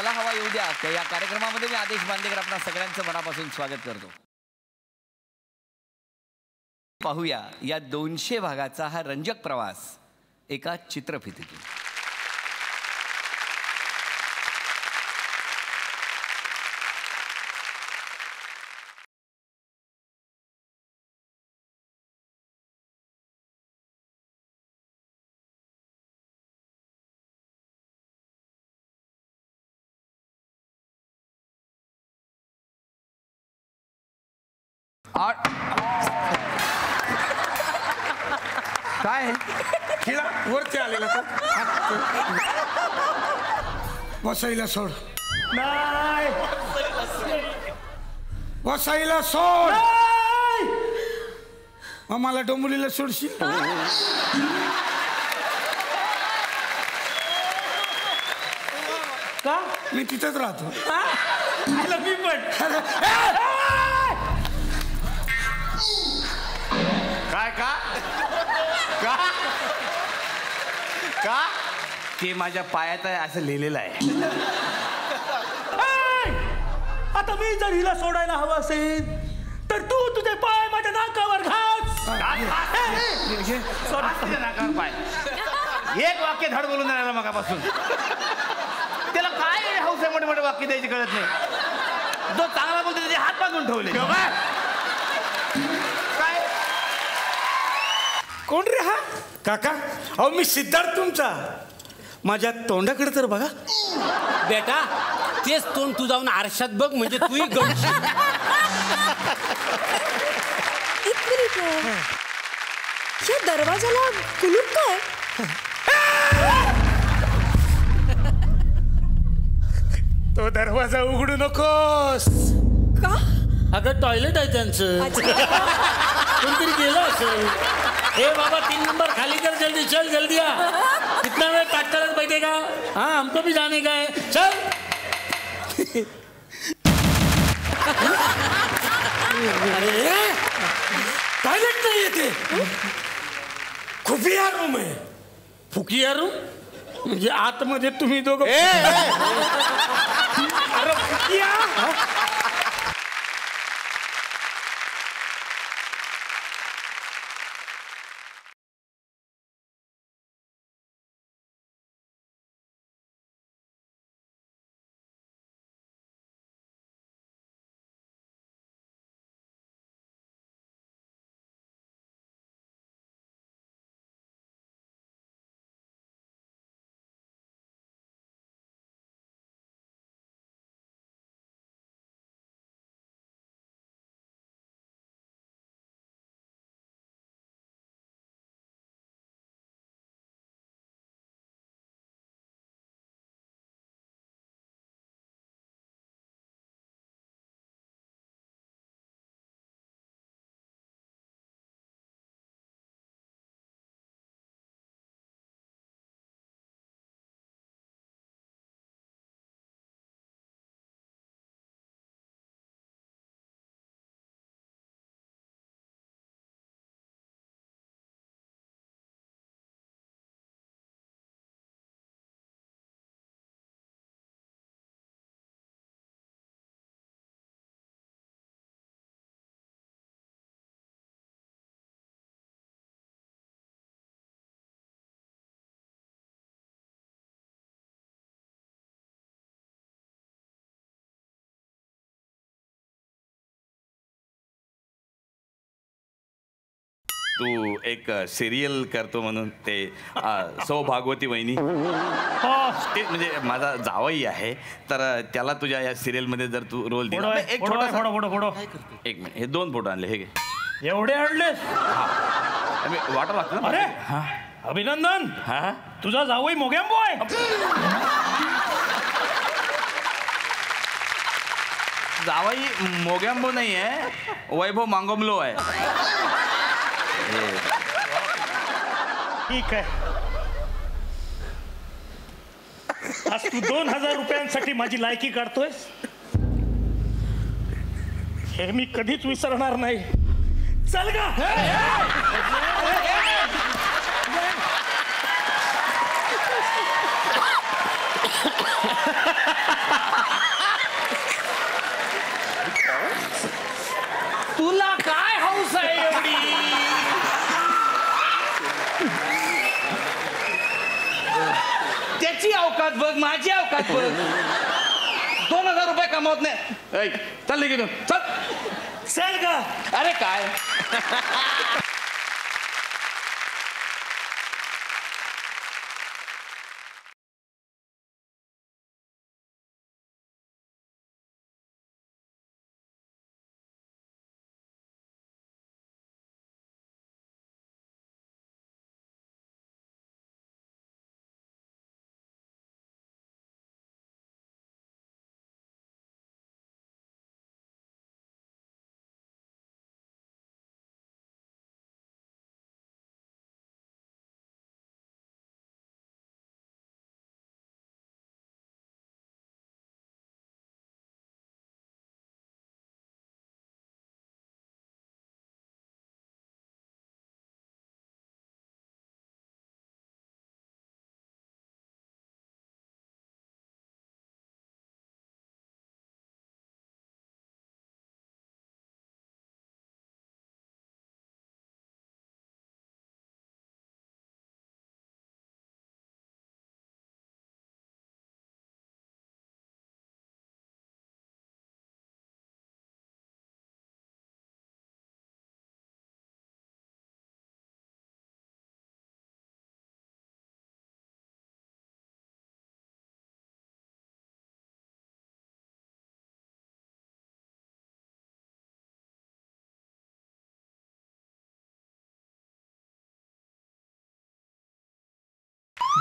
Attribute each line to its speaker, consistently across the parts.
Speaker 1: मला हवा येऊ द्या या कार्यक्रमामध्ये मी आदेश बांदेकर आपणा सगळ्यांचं मनापासून स्वागत करतो. पाहूया या 200 भागाचा हा रंजक प्रवास एका चित्रफितीतून.
Speaker 2: काय खिळा वरती आलेला तो वसाईला सोड.
Speaker 3: नाही
Speaker 2: वसाईला सोड. मला डोंबुलीला सोडशील
Speaker 3: का?
Speaker 2: मी तिथंच राहतो.
Speaker 3: मी पण
Speaker 4: काय का का का ते माझ्या पायात आहे असं लिहिलेलं आहे.
Speaker 3: आता मी जर हिला सोडायला हवं असेल तर तू तुझे पाय माझ्या नाकावर घास.
Speaker 4: नाकावर पाय एक वाक्य धड बोलून राहिला मगापासून. त्याला काय हौस आहे मोठे मोठे वाक्य द्यायची कळत नाही. जो चांगला बोलतो त्याचे हात बांधून ठेवले. काय
Speaker 2: कोण रे हा काका? अहो मी सिद्धार्थ तुमचा. माझ्या तोंडाकडे तर बघा.
Speaker 5: बेटा तेच तोंड तू जाऊन आरशात बघ म्हणजे तूही गमशील.
Speaker 6: एक मिनिट या दरवाजाला कुलूप काय?
Speaker 2: तो दरवाजा उघडू नकोस.
Speaker 6: का?
Speaker 5: अगं टॉयलेट आहे त्यांचं. कोणतरी गेलं असेल. हे बाबा 3 नंबर खाली कर जल्दी चल जल्दी आ. कितना वेळ काटकारच बैठेगा. हाँ हमको भी जाने का है चल.
Speaker 2: अरे टॉयलेट नाही येते. खुफिया रूम आहे.
Speaker 5: फुकिया रूम
Speaker 2: म्हणजे आतमध्ये तुम्ही दोघं. अरे फुकिया.
Speaker 4: तू एक सिरियल करतो म्हणून ते सौ भागवती वहिनी ते म्हणजे माझा जावई आहे तर त्याला तुझ्या या सिरियल मध्ये जर तू रोल दिला. एक छोटा
Speaker 3: फोडो.
Speaker 4: एक मिनिट हे 2 फोटो आणले. हे घे.
Speaker 3: एवढे आणलेस?
Speaker 4: वाटर लागतं.
Speaker 3: अरे अभिनंदन.
Speaker 4: हा
Speaker 3: तुझा जावई मोगॅम्बो आहे.
Speaker 4: जावई मोगॅम्बो नाही आहे वैभव मांगोमलो आहे.
Speaker 3: ठीक आहे. आज तू 2000 रुपयांसाठी माझी लायकी काढतोयस हे मी कधीच विसरणार नाही. चल गा.
Speaker 5: तुला काय हौस आहे एवढी?
Speaker 4: त्याची अवकात बघ, माझी अवकात बघ. 2000 रुपये कमावत नाही. ऐक, चल निघून चल.
Speaker 3: चल का?
Speaker 4: अरे काय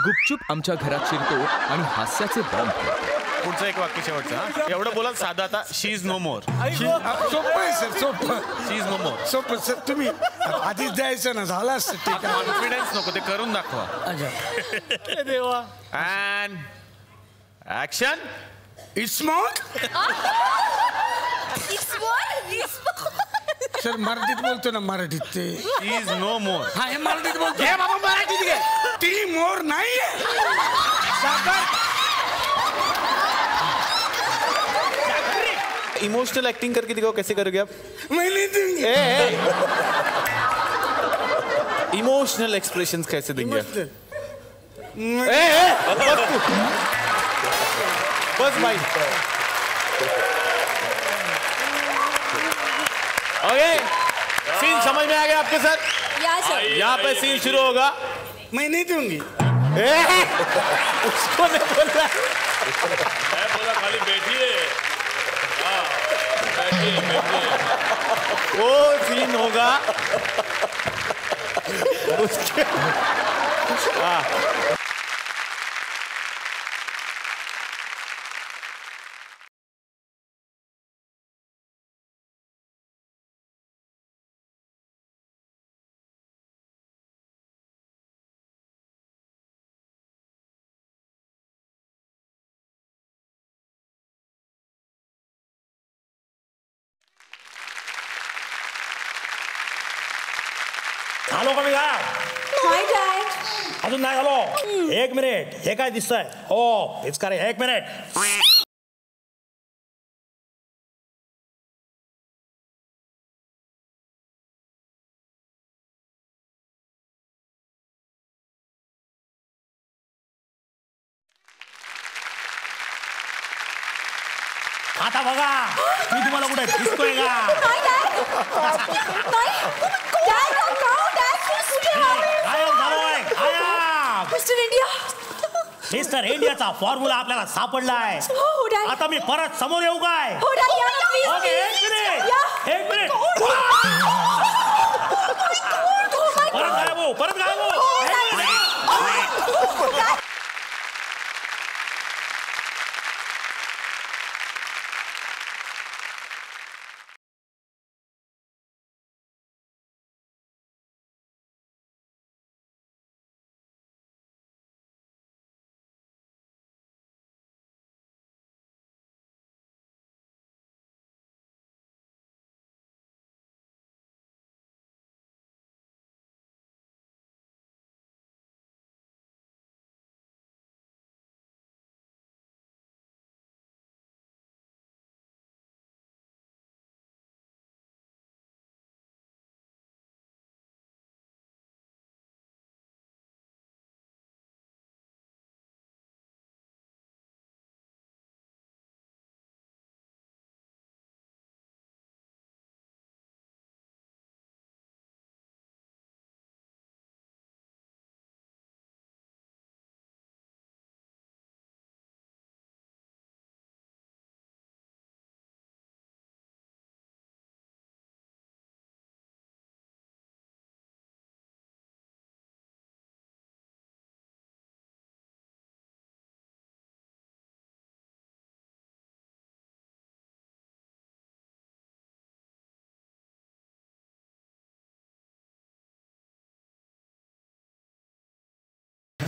Speaker 7: गुपचूप आमच्या घरात शिरतो आणि हास्याचे बॉम्ब फोडतो.
Speaker 8: पुढचं एक वाक्य शेवटचं हा. एवढं बोला साधं आता. शी इज नो मोर.
Speaker 2: सोपं आहे सर, सोपं.
Speaker 8: शी इज नो मोर.
Speaker 2: सोपं सर, तुम्ही आधीच द्यायचं ना, झालं असतं ठीक आहे.
Speaker 8: कॉन्फिडन्स नको, ते करून दाखवा.
Speaker 3: देवा.
Speaker 8: And action.
Speaker 2: It's more. Sir मराठीत बोलतो ना, मराठीत ते.
Speaker 8: शी इज नो मोर.
Speaker 2: हा, हे मराठीत बोलतो. हे बाबा मराठीत घे. ती मोर नाहीये.
Speaker 8: इमोशनल एक्टिंग करके दिखाओ, कैसे करोगे आप?
Speaker 2: मैं नहीं दूंगी.
Speaker 8: इमोशनल एक्सप्रेशन कैसे देंगे आप? बस भाई. ओके, सीन समझ में आ गया आपके सर? यहाँ पे सीन शुरू होगा.
Speaker 2: मैं नहीं दूंगी.
Speaker 8: उसको नहीं बोल रहा.
Speaker 9: मैं बोला खाली बैठिए.
Speaker 8: वो सीन होगा उसके.
Speaker 3: झालो का मी काय?
Speaker 6: हाय डॅड.
Speaker 3: अजून नाही झालो. 1 मिनिट. हे काय दिसतंय? हो, हेच का रे? 1 मिनिट. आता बघा, मी तुम्हाला कुठे दिसतोय का?
Speaker 6: नाही डॅड.
Speaker 3: गायब झालोय, गायब.
Speaker 6: Mister India.
Speaker 3: मिस्टर इंडियाचा फॉर्म्युला आपल्याला सापडलाय.
Speaker 6: हो डॅड.
Speaker 3: आता मी परत समोर येऊ काय?
Speaker 6: हो डॅड, या ना प्लीज.
Speaker 3: Okay, 1 minute.
Speaker 6: या.
Speaker 3: 1 मिनिट. परत गायब हो, परत गायब हो.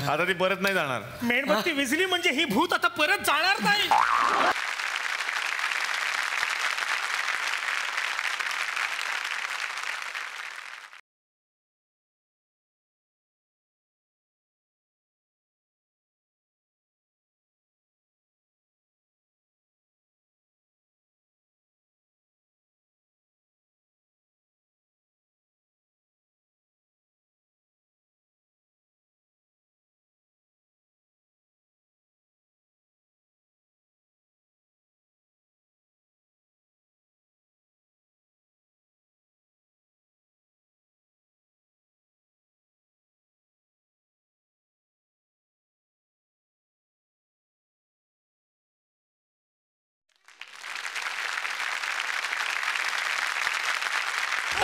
Speaker 8: आता ती परत नाही जाणार.
Speaker 3: मेणबत्ती विझली म्हणजे ही भूत आता परत जाणार नाही.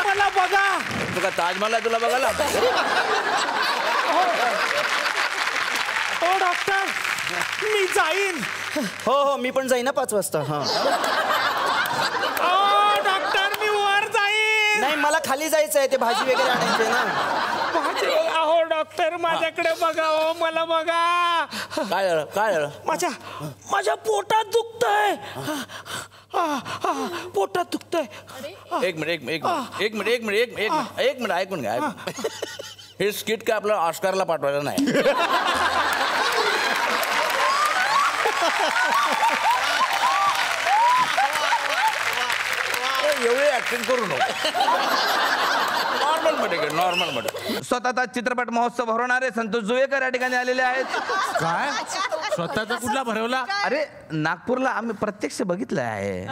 Speaker 3: मला बघा.
Speaker 8: तुला ताजमहल आहे तुला बघायला.
Speaker 3: हो डॉक्टर मी जाईन.
Speaker 10: हो मी पण जाईन ना 5 वाजता.
Speaker 3: डॉक्टर मी वर जाईन.
Speaker 10: नाही मला खाली जायचं आहे, ते भाजी वगैरे आणायची ना.
Speaker 3: भाजी. अहो डॉक्टर माझ्याकडे बघा. हो मला बघा.
Speaker 8: काय झालं
Speaker 3: माझ्या पोटात दुखतंय. पोटात दुखतंय.
Speaker 8: एक मिनिट ऐकून घ्या. हे स्किट काय आपल्याला ऑस्कारला पाठवायला नाही. एवढी ऍक्टिंग करू नको. नॉर्मल मध्ये
Speaker 4: स्वतःचा चित्रपट महोत्सव भरवणारे संतोष जुवेकर या ठिकाणी आलेले आहेत.
Speaker 8: काय स्वतःचा कुठला भरवला?
Speaker 4: अरे नागपूरला आम्ही प्रत्यक्ष बघितलं आहे.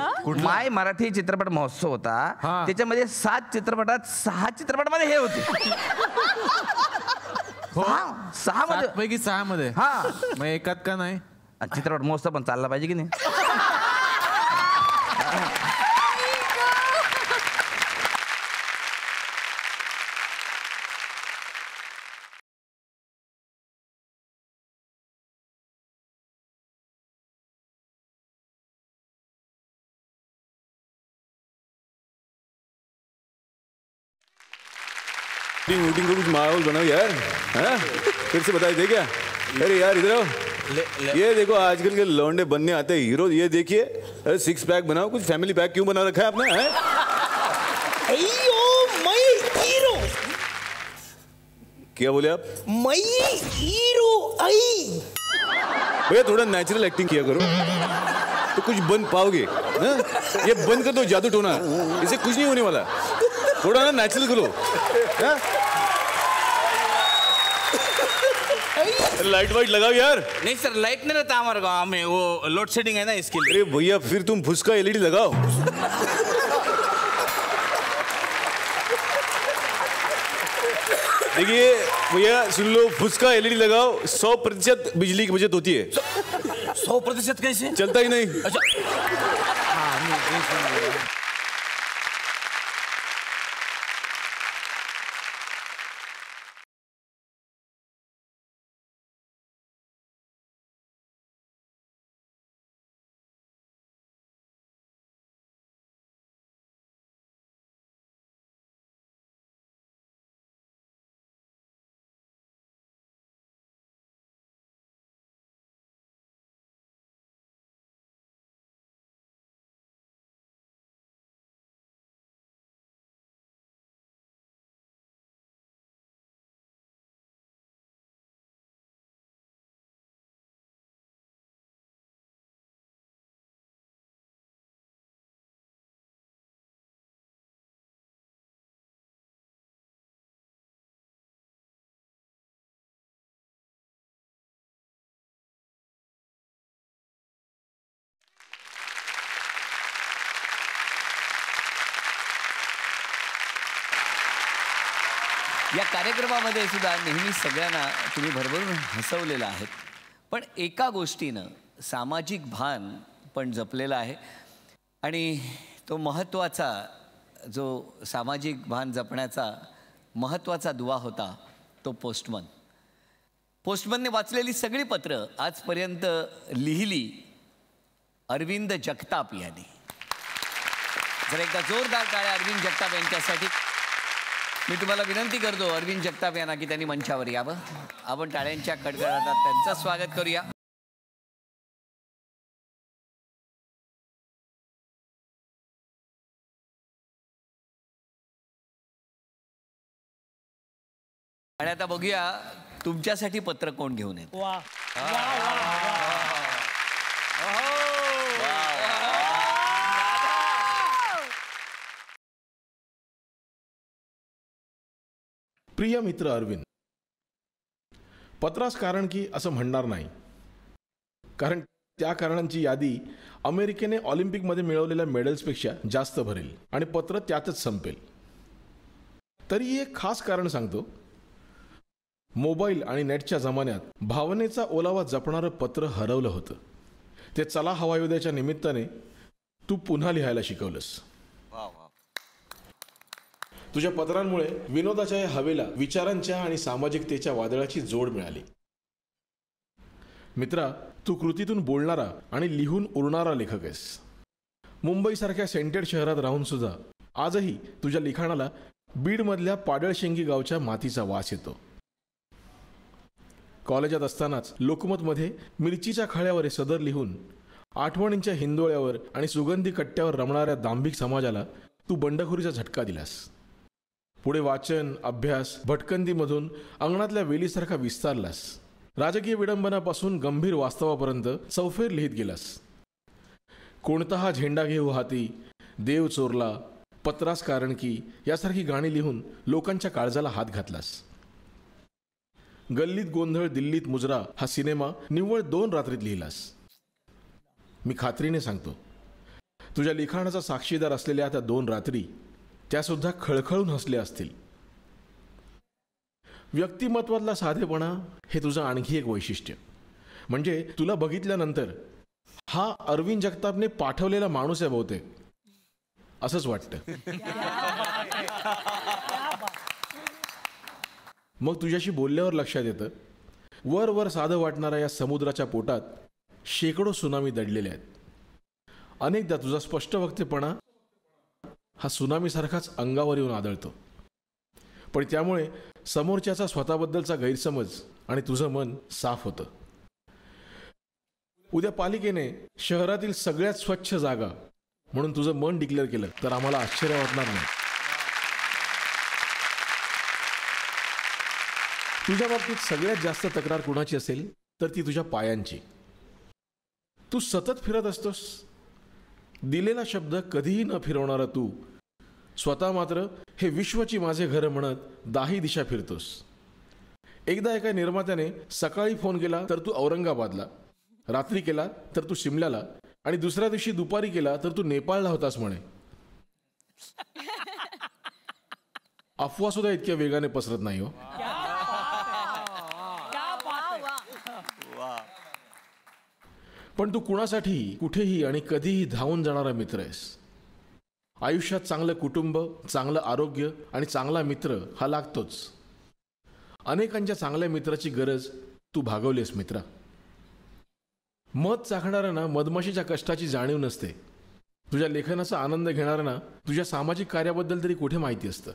Speaker 4: माय मराठी चित्रपट महोत्सव होता. त्याच्यामध्ये 7 चित्रपटात 6 चित्रपटामध्ये हे होते. 6 मध्ये
Speaker 8: पैकी 6 मध्ये.
Speaker 4: हा
Speaker 8: मग एकात का नाही?
Speaker 4: चित्रपट महोत्सव पण चालला पाहिजे की नाही.
Speaker 11: मीटिंग को कुछ माहौल बनाओ यार. हाँ? फिर से बताई दे क्या? अरे यार इधर आओ. ये देखो आजकल के लौंडे बनने आते हैं हीरो. ये देखिए अरे 6 पैक बनाओ. कुछ फैमिली पैक क्यों बना रखा है आपने?
Speaker 3: मैं हीरो.
Speaker 11: क्या बोले आप?
Speaker 3: मैं हीरो. आई
Speaker 11: भैया थोड़ा नेचुरल एक्टिंग किया करो तो कुछ बन पाओगे. हाँ? ये बंद कर दो जादू टोना. इसे कुछ नहीं होने वाला. थोड़ा ना नेचुरल करो. हाँ? लाइट वाइट लगाओ यार.
Speaker 4: नहीं सर लाइट नहीं रहता हमारे गाँव में. वो लोड शेडिंग है ना इसके लिए.
Speaker 11: अरे भैया फिर तुम फुसका एलईडी लगाओ. देखिए भैया सुन लो. फुसका एलईडी लगाओ. 100% बिजली की बचत होती है.
Speaker 8: 100% कैसे?
Speaker 11: चलता ही नहीं.
Speaker 8: अच्छा
Speaker 1: या कार्यक्रमामध्ये सुद्धा नेहमी सगळ्यांना तुम्ही भरभरून हसवलेलं आहे. पण एका गोष्टीनं सामाजिक भान पण जपलेलं आहे. आणि तो महत्त्वाचा जो सामाजिक भान जपण्याचा महत्त्वाचा दुवा होता तो पोस्टमन. पोस्टमनने वाचलेली सगळी पत्र आजपर्यंत लिहिली अरविंद जगताप यांनी. जर एकदा जोरदार टाळ्या अरविंद जगताप यांच्यासाठी. मी तुम्हाला विनंती करतो अरविंद जगताप यांना की त्यांनी मंचावर यावं. आपण टाळ्यांच्या कडकडाटात त्यांचं स्वागत करूया. आणि आता बघूया तुमच्यासाठी पत्र कोण घेऊन येत.
Speaker 12: प्रिय मित्र अरविंद, पत्रास कारण की असं म्हणणार नाही, कारण त्या कारणांची यादी अमेरिकेने ऑलिम्पिकमध्ये मिळवलेल्या मेडल्सपेक्षा जास्त भरेल आणि पत्र त्यातच संपेल. तरी एक खास कारण सांगतो. मोबाईल आणि नेटच्या जमान्यात भावनेचा ओलावा जपणारं पत्र हरवलं होतं. ते चला हवा येऊ द्याच्या निमित्ताने तू पुन्हा लिहायला शिकवलंस. तुझ्या पत्रांमुळे विनोदाच्या या हवेला विचारांच्या आणि सामाजिकतेच्या वादळाची जोड मिळाली. मित्रा, तू कृतीतून बोलणारा आणि लिहून उरणारा लेखक आहेस. मुंबईसारख्या सेंटेड शहरात राहून सुद्धा आजही तुझ्या लिखाणाला बीडमधल्या पाडळशेंगी गावच्या मातीचा वास येतो. कॉलेजात असतानाच लोकमतमध्ये मिरचीच्या खळ्यावर हे सदर लिहून आठवणींच्या हिंदोळ्यावर आणि सुगंधी कट्ट्यावर रमणाऱ्या दांभिक समाजाला तू बंडखोरीचा झटका दिलास. पुढे वाचन, अभ्यास, भटकंतीमधून अंगणातल्या वेलीसारखा विस्तारलास. राजकीय विडंबनापासून गंभीर वास्तवापर्यंत चौफेर लिहित गेलास. कोणता हा झेंडा घेऊ हाती, देव चोरला, पत्रास कारण की यासारखी गाणी लिहून लोकांच्या काळजाला हात घातलास. गल्लीत गोंधळ दिल्लीत मुजरा हा सिनेमा निव्वळ 2 रात्रीत लिहिलास. मी खात्रीने सांगतो, तुझ्या लिखाणाचा साक्षीदार असलेल्या त्या 2 रात्री त्यासुद्धा खळखळून हसल्या असतील. व्यक्तिमत्वातला साधेपणा हे तुझं आणखी एक वैशिष्ट्य. म्हणजे तुला बघितल्यानंतर हा अरविंद जगतापने पाठवलेला माणूस आहे बहुतेक, असंच वाटतं. मग तुझ्याशी बोलल्यावर लक्षात येतं, वर वर साधं वाटणाऱ्या या समुद्राच्या पोटात शेकडो सुनामी दडलेल्या आहेत. अनेकदा तुझा स्पष्ट वक्तेपणा हा सुनामीसारखाच अंगावर येऊन आदळतो. पण त्यामुळे समोरच्याचा स्वतःबद्दलचा गैरसमज आणि तुझं मन साफ होतं. उद्या पालिकेने शहरातील सगळ्यात स्वच्छ जागा म्हणून तुझं मन डिक्लेअर केलं तर आम्हाला आश्चर्य वाटणार नाही. तुझ्या बाबतीत सगळ्यात जास्त तक्रार कुणाची असेल तर ती तुझ्या पायांची. तू सतत फिरत असतोस. दिलेला शब्द कधीही न फिरवणारा तू स्वतः मात्र हे विश्वची माझे घर म्हणत 10 दिशा फिरतोस. एकदा एका निर्मात्याने सकाळी फोन केला तर तू औरंगाबादला, रात्री केला तर तू शिमल्याला आणि दुसऱ्या दिवशी दुपारी केला तर तू नेपाळला होतास म्हणे. अफवा सुद्धा इतक्या वेगाने पसरत नाही हो. पण तू कुणासाठी कुठेही आणि कधीही धावून जाणारा मित्र आहेस. आयुष्यात चांगलं कुटुंब, चांगलं आरोग्य आणि चांगला मित्र हा लागतोच. अनेकांच्या चांगल्या मित्राची गरज तू भागवलीस मित्रा. मध चाखणाऱ्यांना मधमाशीच्या कष्टाची जाणीव नसते. तुझ्या लेखनाचा आनंद घेणाऱ्यांना तुझ्या सामाजिक कार्याबद्दल तरी कुठे माहिती असतं.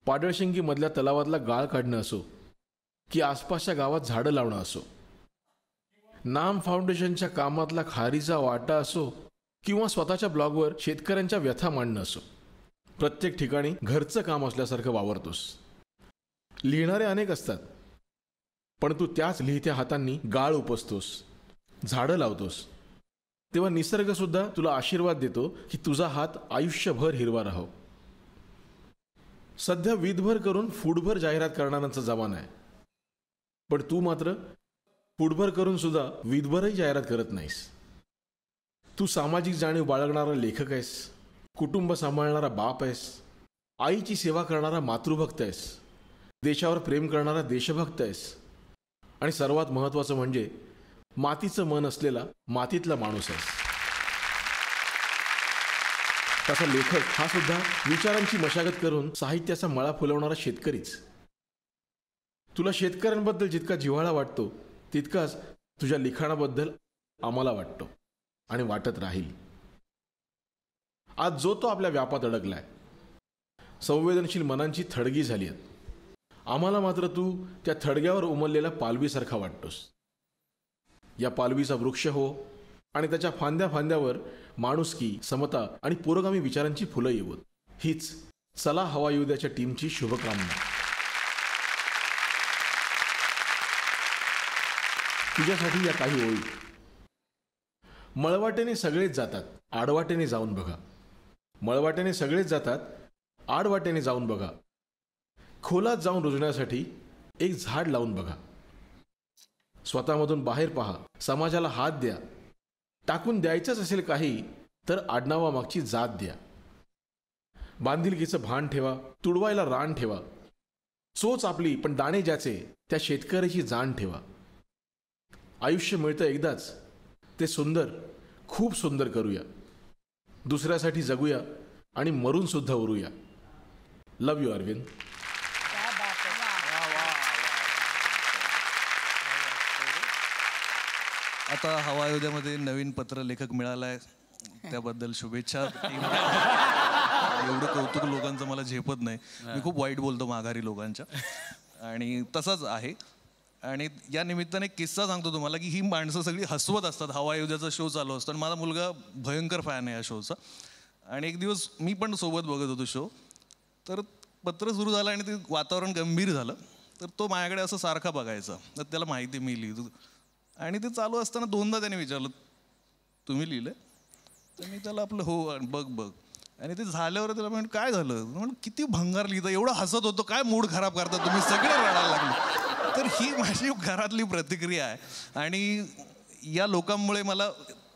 Speaker 12: पाडळशिंगी मधल्या तलावातला गाळ काढणं असो की आसपासच्या गावात झाडं लावणं असो, नाम फाउंडेशनच्या कामातला खारीचा वाटा असो किंवा स्वतःच्या ब्लॉगवर शेतकऱ्यांच्या व्यथा मांडणं असो, प्रत्येक ठिकाणी घरचं काम असल्यासारखं वावरतोस. लिहिणारे अनेक असतात, पण तू त्याच लिहित्या हातांनी गाळ उपसतोस, झाडं लावतोस. तेव्हा निसर्ग सुद्धा तुला आशीर्वाद देतो की तुझा हात आयुष्यभर हिरवा राहो. सध्या वीदभर करून फुटभर जाहिरात करणाऱ्यांचा जमाना आहे, पण तू मात्र फुटभर करून सुद्धा वीदभरही जाहिरात करत नाहीस. तू सामाजिक जाणीव बाळगणारा लेखक आहेस, कुटुंब सांभाळणारा बाप आहेस, आईची सेवा करणारा मातृभक्त आहेस, देशावर प्रेम करणारा देशभक्त आहेस आणि सर्वात महत्त्वाचं म्हणजे मातीचं मन असलेला मातीतला माणूस आहेस. तसा लेखक हा सुद्धा विचारांची मशागत करून साहित्याचा मळा फुलवणारा शेतकरीच. तुला शेतकऱ्यांबद्दल जितका जिव्हाळा वाटतो तितकाच तुझ्या लिखाणाबद्दल आम्हाला वाटतो आणि वाटत राहील. आज जो तो आपल्या व्यापात अडकलाय. संवेदनशील मनांची थडगी झाली आहेत. आम्हाला मात्र तू त्या थडग्यावर उमललेल्या पालवीसारखा वाटतोस. या पालवीचा वृक्ष हो आणि त्याच्या फांद्या फांद्यावर माणुसकी, समता आणि पुरोगामी विचारांची फुलं येवत. हीच चला हवा येऊ द्याच्या टीमची शुभकामना. तुझ्यासाठी या काही ओळी. मळवाटेने सगळेच जातात, आडवाटेने जाऊन बघा. मळवाटेने सगळेच जातात, आडवाटेने जाऊन बघा. खोलात जाऊन रुजण्यासाठी एक झाड लावून बघा. स्वतःमधून बाहेर पहा, समाजाला हात द्या. टाकून द्यायचंच असेल काही तर आडनावामागची जात द्या. बांधिलकीचं भान ठेवा, तुडवायला रान ठेवा. चोच आपली पण दाणे ज्याचे त्या शेतकऱ्याची जाण ठेवा. आयुष्य मिळतं एकदाच, ते सुंदर, खूप सुंदर करूया. दुसऱ्यासाठी जगूया आणि मरून सुद्धा उरूया. लव यू अरविंद.
Speaker 13: आता हवा अयोध्यामध्ये नवीन पत्रलेखक मिळालाय, त्याबद्दल शुभेच्छा. एवढं कौतुक लोकांचं मला झेपत नाही. मी खूप वाईट बोलतो माघारी लोकांच्या, आणि तसंच आहे. आणि या निमित्ताने एक किस्सा सांगतो तुम्हाला की ही माणसं सगळी हसवत असतात. हवा अयोध्याचा शो चालू असतो आणि माझा मुलगा भयंकर फॅन आहे या शोचा. आणि एक दिवस मी पण सोबत बघत होतो शो. तर पत्र सुरू झालं आणि ते वातावरण गंभीर झालं. तर तो माझ्याकडे असं सारखा बघायचा. तर त्याला माहिती मी लिहितो. आणि ते चालू असताना दोनदा त्याने विचारलं, तुम्ही लिहिलं? तर मी त्याला आपलं हो बघ बघ. आणि ते झाल्यावर त्याला म्हणून काय झालं, म्हणून किती भंगार लिहितं, एवढं हसत होतो, काय मूड खराब करता तुम्ही, सगळे रडायला लागले. तर ही माझी घरातली प्रतिक्रिया आहे. आणि या लोकांमुळे मला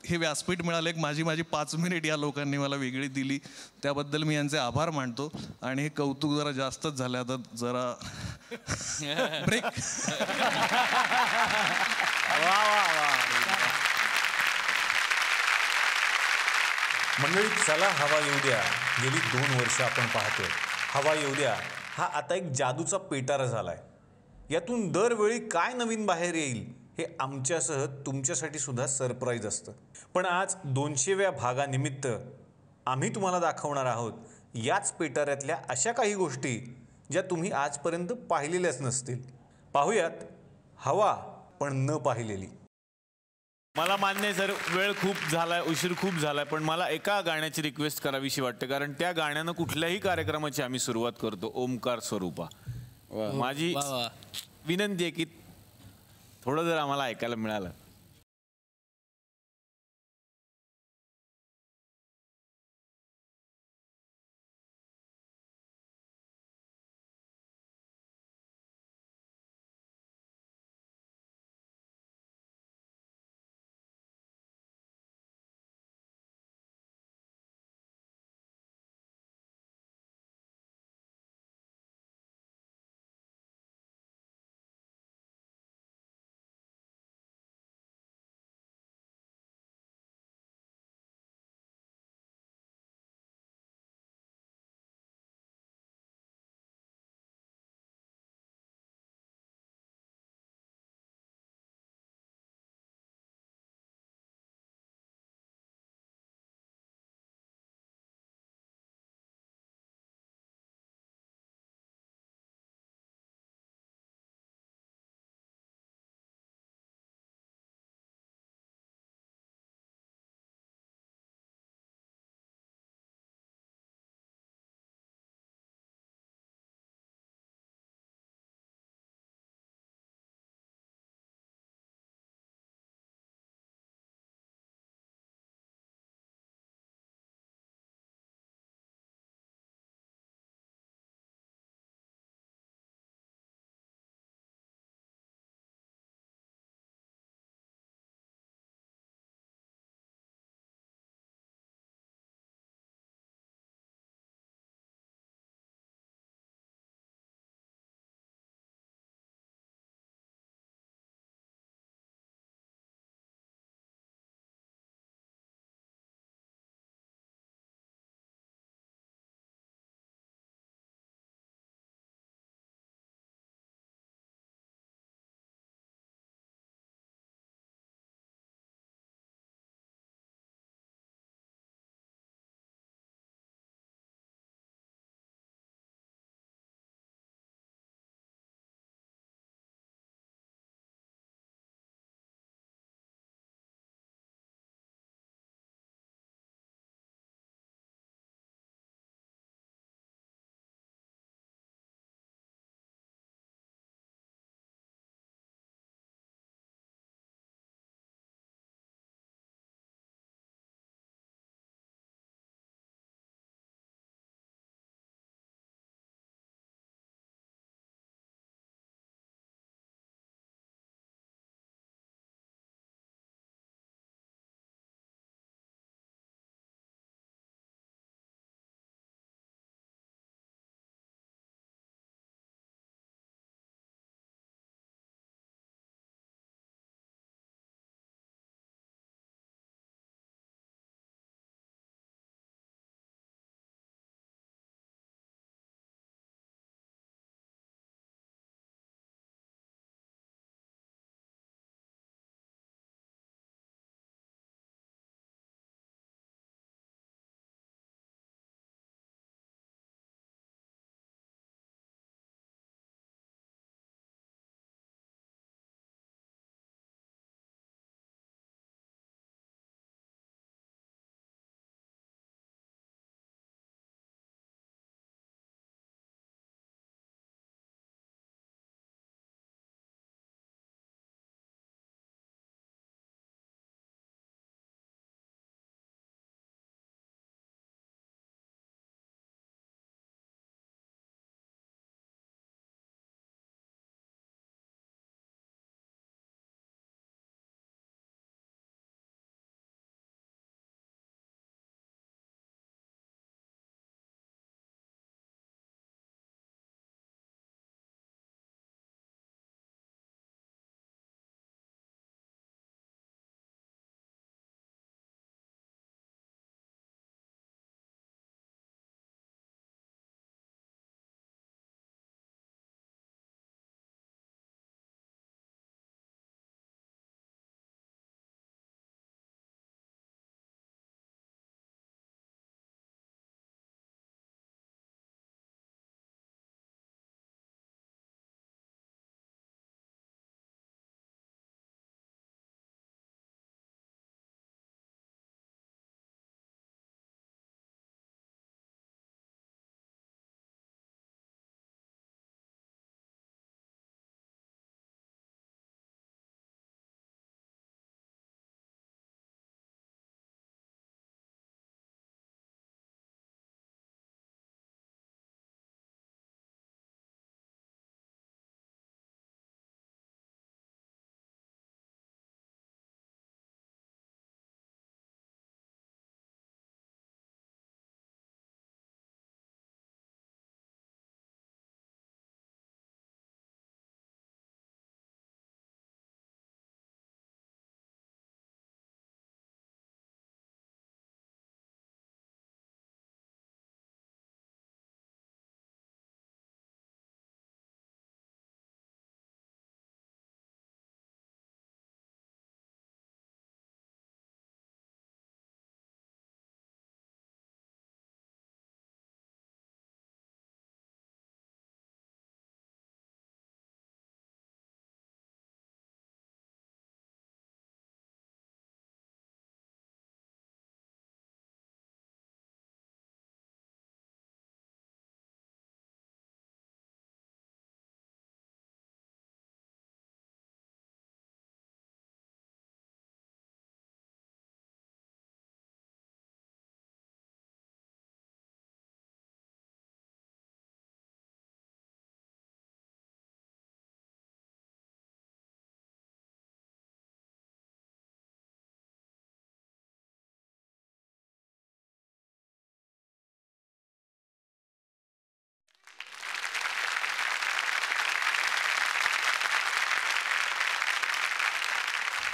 Speaker 13: हे व्यासपीठ मिळालं. एक माझी 5 मिनिट या लोकांनी मला वेगळी दिली, त्याबद्दल मी यांचे आभार मानतो. आणि हे कौतुक जरा जास्तच झालं, आता जरा ब्रेक.
Speaker 14: मंडळी, चला हवा येऊ द्या गेली 2 वर्ष आपण पाहतोय. हवा येऊ द्या हा आता एक जादूचा पेटारा झालाय. यातून दरवेळी काय नवीन बाहेर येईल हे आमच्यासह तुमच्यासाठी सुद्धा सरप्राईज असतं. पण आज 200व्या भागानिमित्त आम्ही तुम्हाला दाखवणार आहोत याच पेटाऱ्यातल्या अशा काही गोष्टी ज्या तुम्ही आजपर्यंत पाहिलेल्याच नसतील. पाहूयात हवा पण न पाहिलेली.
Speaker 11: मला मान्य आहे सर, वेळ खूप झालाय, उशीर खूप झालाय, पण मला एका गाण्याची रिक्वेस्ट करावीशी वाटते. कारण त्या गाण्यानं कुठल्याही कार्यक्रमाची आम्ही सुरुवात करतो. ओमकार स्वरूपा. माझी विनंती आहे की थोडं जर आम्हाला ऐकायला मिळालं.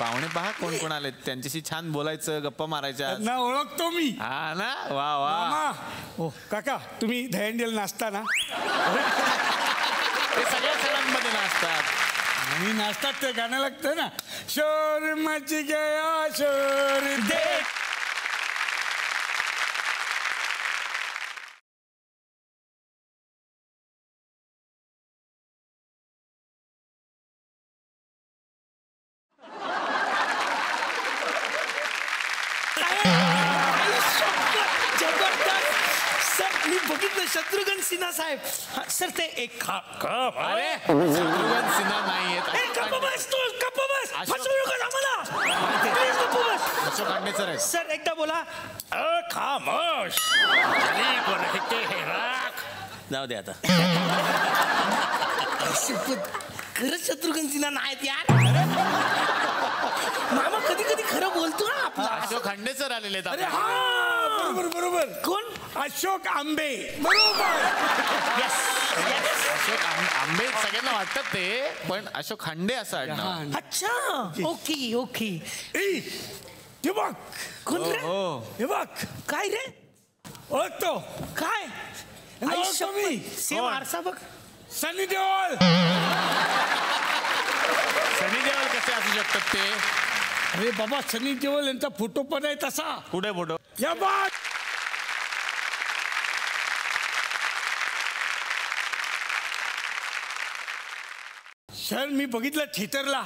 Speaker 11: पाहुणे पहा कोण कोण आले, त्यांच्याशी छान बोलायचं, गप्पा मारायच्या.
Speaker 2: ना ओळखतो मी.
Speaker 11: हा ना, वा वा.
Speaker 2: हो काका, तुम्ही दहीहंडीला नाचता ना?
Speaker 11: ते सगळ्या सणांमध्ये नाचतात.
Speaker 2: आणि नाचतात ते गाणं लागतं ना, शोर मच गया शोर देख.
Speaker 3: मी बघितलं शत्रुघ्न सिन्हा साहेब. सर ते एक
Speaker 11: अरे शत्रुघ्न सिन्हा नाही येत. अशोक खांडेकर आहे.
Speaker 3: सर एकदा बोला. खामोश
Speaker 5: जाऊ दे आता.
Speaker 3: खरंच शत्रुघ्न सिन्हा नाहीत यार. मामा कधी कधी खरं बोलतो ना आपला.
Speaker 11: अशोक खांडेकर आलेले आहेत.
Speaker 2: अरे हा, बरोबर बरोबर.
Speaker 3: कोण?
Speaker 2: अशोक आंबे. बरोबर.
Speaker 11: अशोक आंबे सगळ्यांना वाटतात ते, पण अशोक खांडे असं आडनाव.
Speaker 3: अच्छा, ओके ओके.
Speaker 2: हे बघ
Speaker 3: कोण रे?
Speaker 2: हे बघ
Speaker 3: काय रे?
Speaker 2: ओळखतो
Speaker 3: काय?
Speaker 2: ओळखतो मी.
Speaker 3: सेम आरसा बघ.
Speaker 2: सनी देओल.
Speaker 11: सनी देओल कसे असू शकतात ते?
Speaker 2: अरे बाबा, सनी देओल यांचा फोटो पण आहे तसा.
Speaker 11: कुठे फोटो?
Speaker 2: या बघ. सर मी बघितलं थिएटरला.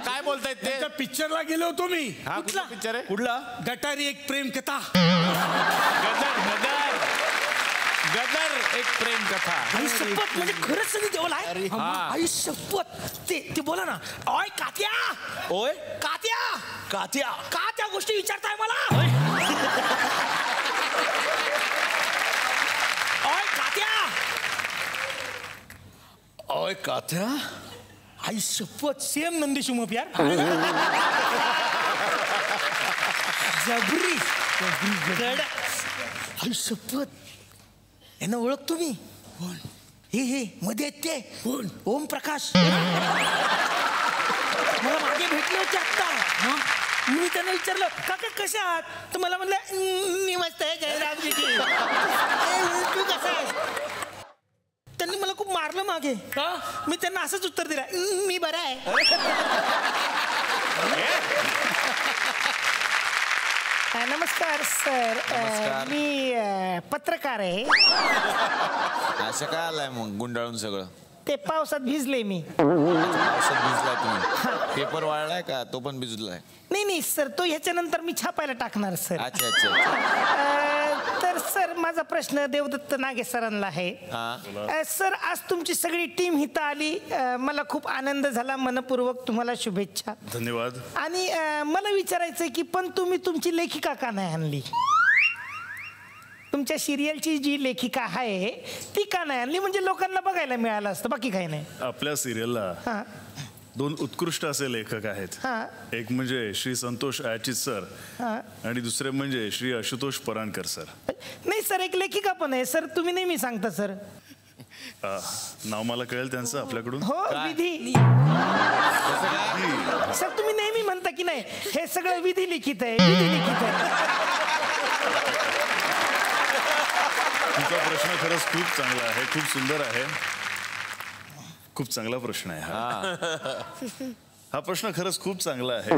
Speaker 11: काय बोलतायत ते?
Speaker 2: त्या पिक्चरला गेलो होतो मी.
Speaker 11: कुठला पिक्चर आहे?
Speaker 2: कुठला? गटारी एक प्रेम कथा.
Speaker 11: गदर एक प्रेम कथा.
Speaker 3: आई शपथ, म्हणजे खरंच सनी देओल आहे. आई शपथ. ते बोला ना. ओय कात्या.
Speaker 5: ओय
Speaker 3: कात्या.
Speaker 5: कात्या.
Speaker 3: का त्या गोष्टी विचारताय मला? ओय कात्या.
Speaker 5: ओय कात्या.
Speaker 3: आई शपथ, सेम नंदीश उमप यार. जबरी गड. आई शपथ, यांना ओळखतो मी. कोण? हे मध्ये आहेत ते. कोण? ओम प्रकाश. मला मागे भेटले होते आत्ता. मी त्यांना विचारलं, काका कसे आहात? तर मला म्हणलं, मी मस्त आहे जयरामजी. तू कसा आहेस? त्यांनी मला खूप मारलं मागे. का? मी त्यांना असंच उत्तर दिलं, मी बरा आहे. नमस्कार सर. मी पत्रकार आहे.
Speaker 11: असं काय आलंय मग गुंडाळून सगळं?
Speaker 3: ते पावसात भिजले मी.
Speaker 11: पावसात भिजलाय तुम्ही? पेपर वाळलाय का? तो पण भिजलाय?
Speaker 3: नाही सर, तो ह्याच्यानंतर मी छापायला टाकणार सर.
Speaker 11: अच्छा अच्छा.
Speaker 3: तर सर माझा प्रश्न देवदत्त नागे सरांना आहे. सर आज तुमची सगळी टीम इथं आली, मला खूप आनंद झाला. मनपूर्वक तुम्हाला शुभेच्छा.
Speaker 9: धन्यवाद.
Speaker 3: आणि मला विचारायचं की पण तुम्ही तुमची लेखिका का नाही आणली? तुमच्या सिरियलची जी लेखिका आहे ती का नाही आणली? म्हणजे लोकांना बघायला मिळालं असतं, बाकी काही नाही.
Speaker 9: आपल्या सिरियलला 2 उत्कृष्ट असे लेखक आहेत. एक म्हणजे श्री संतोष आयाचित सर आणि दुसरे म्हणजे श्री आशुतोष पराणकर सर.
Speaker 3: नाही सर, एक लेखिका पण आहे सर, तुम्ही नेहमी सांगता सर.
Speaker 9: नाव मला कळेल त्यांचं आपल्याकडून.
Speaker 3: हो, विधी. सर तुम्ही नेहमी म्हणता की नाही हे सगळं विधी लिखित आहे, विधी लिखित आहे.
Speaker 9: तुमचा प्रश्न खरंच खूप चांगला आहे, खूप सुंदर आहे. खूप चांगला प्रश्न आहे हा प्रश्न खरंच खूप चांगला आहे.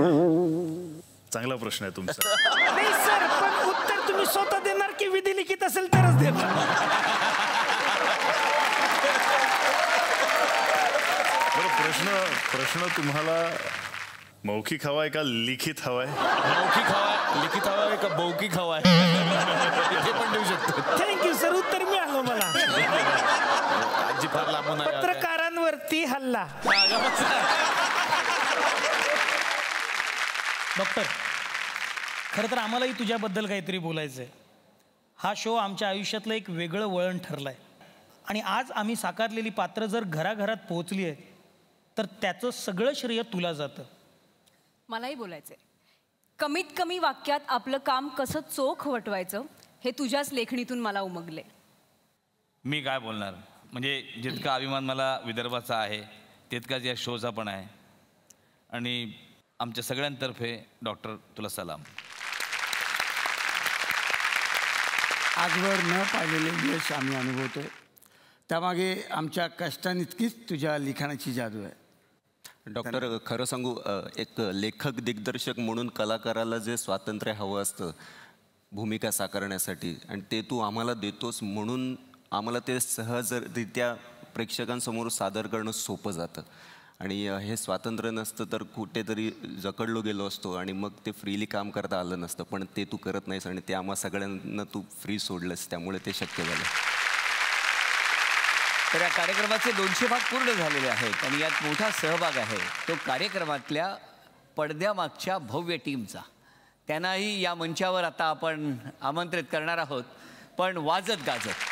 Speaker 9: चांगला प्रश्न आहे तुमचा.
Speaker 3: नाही सर, पण उत्तर तुम्ही स्वतः देणार की विधी लिखित असेल तरच देणार?
Speaker 9: बरं, प्रश्न तुम्हाला मौखिक हवाय का लिखित हवाय?
Speaker 11: मौखिक हवाय, लिखित हवाय का मौखिक हवाय? ते पण देऊ शकतो.
Speaker 3: थँक्यू सर, उत्तर मिळालं मला.
Speaker 11: आजी फार लांबून आहे.
Speaker 3: पत्रकारांवरती हल्ला.
Speaker 5: डॉक्टर, खरं तर आम्हालाही तुझ्याबद्दल काहीतरी बोलायचं आहे. हा शो आमच्या आयुष्यातलं एक वेगळं वळण ठरलं आहे आणि आज आम्ही साकारलेली पात्र जर घराघरात पोहोचली आहेत तर त्याचं सगळं श्रेय तुला जातं.
Speaker 6: मलाही बोलायचं आहे. कमीत कमी वाक्यात आपलं काम कसं चोख वटवायचं हे तुझ्याच लेखणीतून मला उमगले.
Speaker 4: मी काय बोलणार, म्हणजे जितका अभिमान मला विदर्भाचा आहे तितकाच या शोचा पण आहे. आणि आमच्या सगळ्यांतर्फे डॉक्टर तुला सलाम.
Speaker 2: आजवर न पाहिलेले यश आम्ही अनुभवतोय. त्यामागे आमच्या कष्टांइतकीच तुझ्या लिखाणाची जादू आहे.
Speaker 15: डॉक्टर, खरं सांगू, एक लेखक दिग्दर्शक म्हणून कलाकाराला जे स्वातंत्र्य हवं असतं भूमिका साकारण्यासाठी, आणि ते तू आम्हाला देतोस, म्हणून आम्हाला ते सहजरित्या प्रेक्षकांसमोर सादर करणं सोपं जातं. आणि हे स्वातंत्र्य नसतं तर कुठेतरी जकडलो गेलो असतो आणि मग ते फ्रीली काम करता आलं नसतं. पण ते तू करत नाहीस आणि ते आम्हा सगळ्यांना तू फ्री सोडलंस, त्यामुळे ते शक्य झालं.
Speaker 1: तर या कार्यक्रमाचे 200 भाग पूर्ण झालेले आहेत आणि यात मोठा सहभाग आहे तो कार्यक्रमातल्या पडद्यामागच्या भव्य टीमचा. त्यांनाही या मंचावर आता आपण आमंत्रित करणार आहोत, पण वाजत गाजत.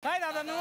Speaker 3: काय दादा नो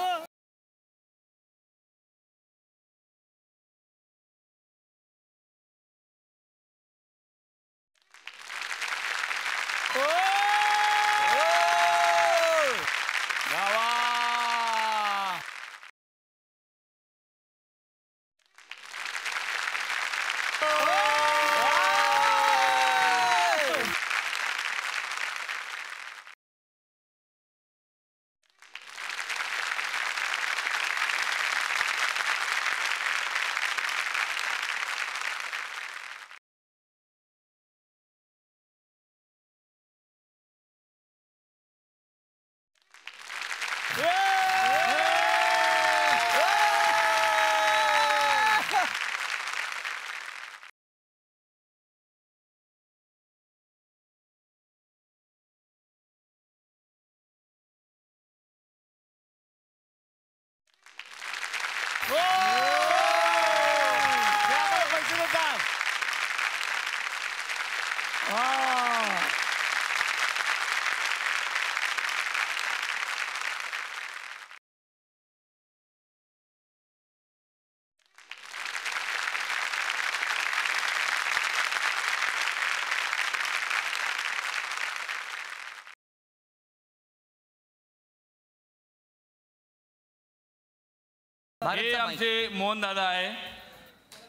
Speaker 4: हे आमचे मोहन दादा आहे.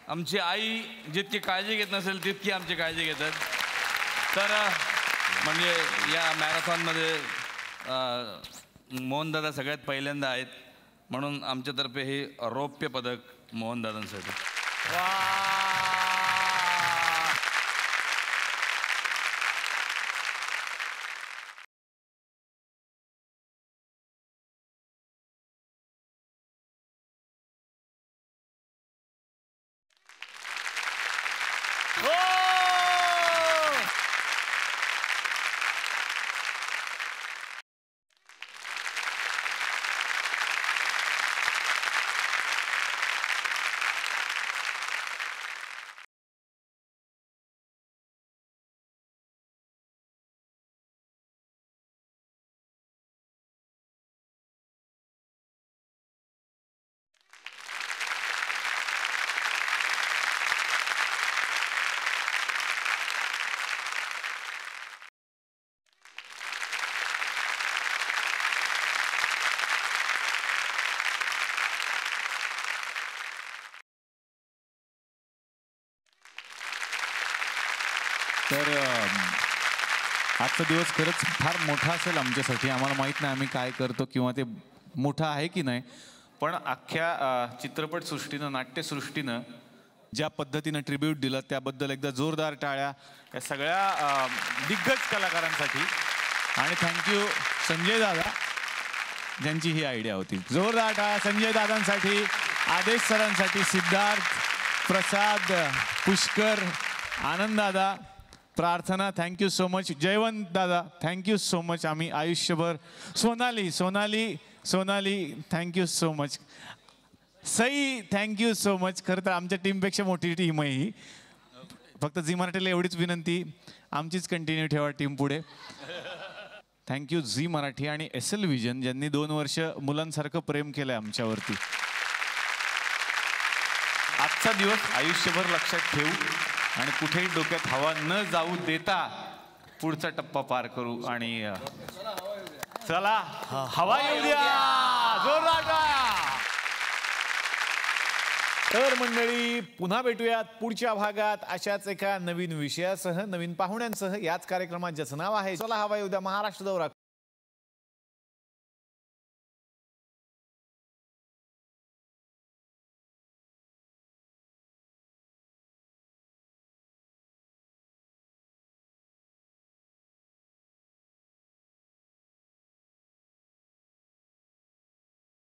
Speaker 4: आमची आई जितकी काळजी घेत नसेल तितकी आमची काळजी घेतात. तर म्हणजे या मॅरेथॉनमध्ये मोहन दादा सगळ्यात पहिल्यांदा आहेत, म्हणून आमच्यातर्फे हे रौप्य पदक मोहन दादांसाठी.
Speaker 14: तर आजचा दिवस खरंच फार मोठा असेल आमच्यासाठी. आम्हाला माहीत नाही आम्ही काय करतो किंवा ते मोठं आहे की नाही, पण अख्ख्या चित्रपटसृष्टीनं, नाट्यसृष्टीनं ज्या पद्धतीनं ट्रिब्यूट दिलं त्याबद्दल एकदा जोरदार टाळ्या या सगळ्या दिग्गज कलाकारांसाठी. आणि थँक्यू संजय दादा ज्यांची ही आयडिया होती. जोरदार टाळ्या संजय दादांसाठी, आदेश सरांसाठी, सिद्धार्थ, प्रसाद, पुष्कर, आनंद दादा, प्रार्थना, थँक्यू सो मच. जयवंत दादा, थँक्यू सो मच. आम्ही आयुष्यभर. Sonali thank you so much. Sai thank you so much. खरं तर आमच्या टीमपेक्षा मोठी टीम आहे ही. फक्त झी मराठीला एवढीच विनंती, आमचीच कंटिन्यू ठेवा टीम पुढे. थँक्यू झी मराठी आणि SL विजन ज्यांनी 2 वर्ष मुलांसारखं प्रेम केलंय आमच्यावरती. आजचा दिवस आयुष्यभर लक्षात ठेवू आणि कुठेही डोक्यात हवा न जाऊ देता पुढचा टप्पा पार करू. आणि चला हवा येऊ द्या. जोरदार टाळ्या. तर मंडळी, पुन्हा भेटूयात पुढच्या भागात अशाच एका नवीन विषयासह, नवीन पाहुण्यांसह. याच कार्यक्रमात ज्याचं नाव आहे चला हवा येऊ द्या महाराष्ट्र दौरा.